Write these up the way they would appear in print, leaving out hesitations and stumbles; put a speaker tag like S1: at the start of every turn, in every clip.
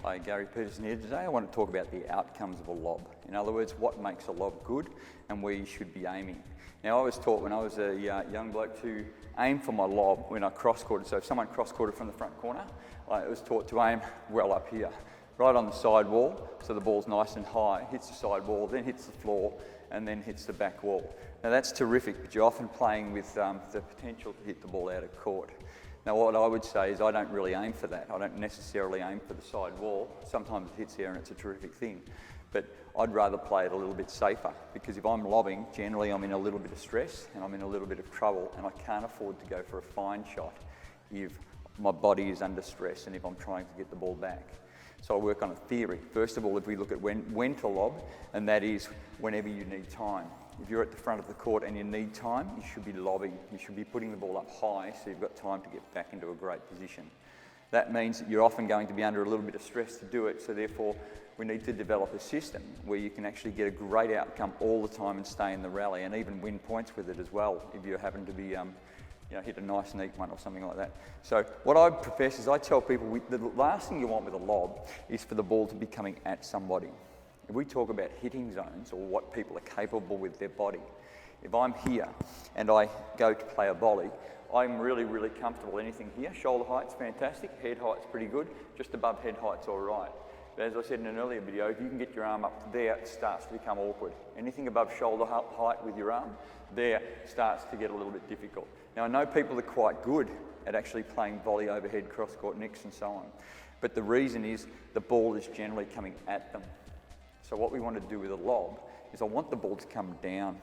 S1: Hi, Gary Peterson here. Today I want to talk about the outcomes of a lob. In other words, what makes a lob good and where you should be aiming. Now, I was taught when I was a young bloke to aim for my lob when I cross-courted. So if someone cross-courted from the front corner, I was taught to aim well up here, right on the side wall, so the ball's nice and high, hits the side wall, then hits the floor, and then hits the back wall. Now that's terrific, but you're often playing with the potential to hit the ball out of court. Now what I would say is I don't really aim for that. I don't necessarily aim for the side wall. Sometimes it hits here and it's a terrific thing. But I'd rather play it a little bit safer, because if I'm lobbing, generally I'm in a little bit of stress and I'm in a little bit of trouble, and I can't afford to go for a fine shot if my body is under stress and if I'm trying to get the ball back. So I work on a theory. First of all, if we look at when to lob, and that is whenever you need time. If you're at the front of the court and you need time, you should be lobbing. You should be putting the ball up high so you've got time to get back into a great position. That means that you're often going to be under a little bit of stress to do it, so therefore we need to develop a system where you can actually get a great outcome all the time and stay in the rally, and even win points with it as well if you happen to be hit a nice neat one or something like that. So what I profess is I tell people the last thing you want with a lob is for the ball to be coming at somebody. If we talk about hitting zones or what people are capable with their body, if I'm here and I go to play a volley, I'm really, really comfortable. Anything here, shoulder height's fantastic, head height's pretty good, just above head height's all right. But as I said in an earlier video, if you can get your arm up there, it starts to become awkward. Anything above shoulder height with your arm, there starts to get a little bit difficult. Now I know people are quite good at actually playing volley overhead, cross-court nicks and so on, but the reason is the ball is generally coming at them. So what we want to do with a lob is I want the ball to come down.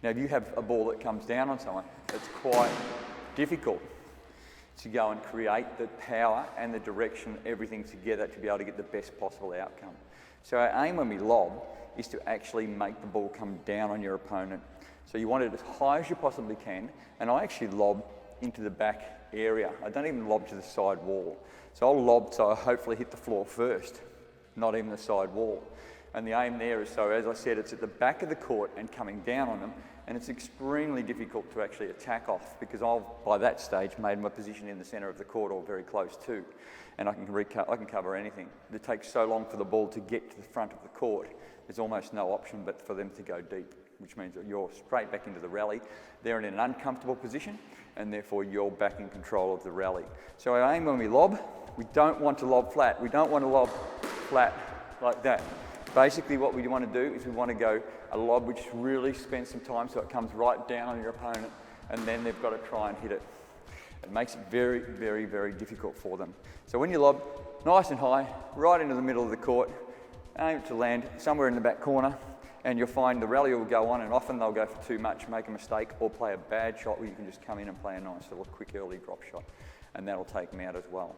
S1: Now if you have a ball that comes down on someone, it's quite difficult to go and create the power and the direction, everything together to be able to get the best possible outcome. So our aim when we lob is to actually make the ball come down on your opponent. So you want it as high as you possibly can, and I actually lob into the back area. I don't even lob to the side wall. So I'll lob so I hopefully hit the floor first, not even the side wall. And the aim there is, so as I said, it's at the back of the court and coming down on them, and it's extremely difficult to actually attack off, because I've, by that stage, made my position in the centre of the court or very close to, and I can cover anything. It takes so long for the ball to get to the front of the court, there's almost no option but for them to go deep, which means that you're straight back into the rally. They're in an uncomfortable position, and therefore you're back in control of the rally. So our aim when we lob, we don't want to lob flat. We don't want to lob flat like that. Basically what we want to do is we want to go a lob which really spends some time so it comes right down on your opponent, and then they've got to try and hit it. It makes it very, very, very difficult for them. So when you lob nice and high, right into the middle of the court, aim to land somewhere in the back corner, and you'll find the rally will go on, and often they'll go for too much, make a mistake, or play a bad shot where you can just come in and play a nice little quick early drop shot, and that'll take them out as well.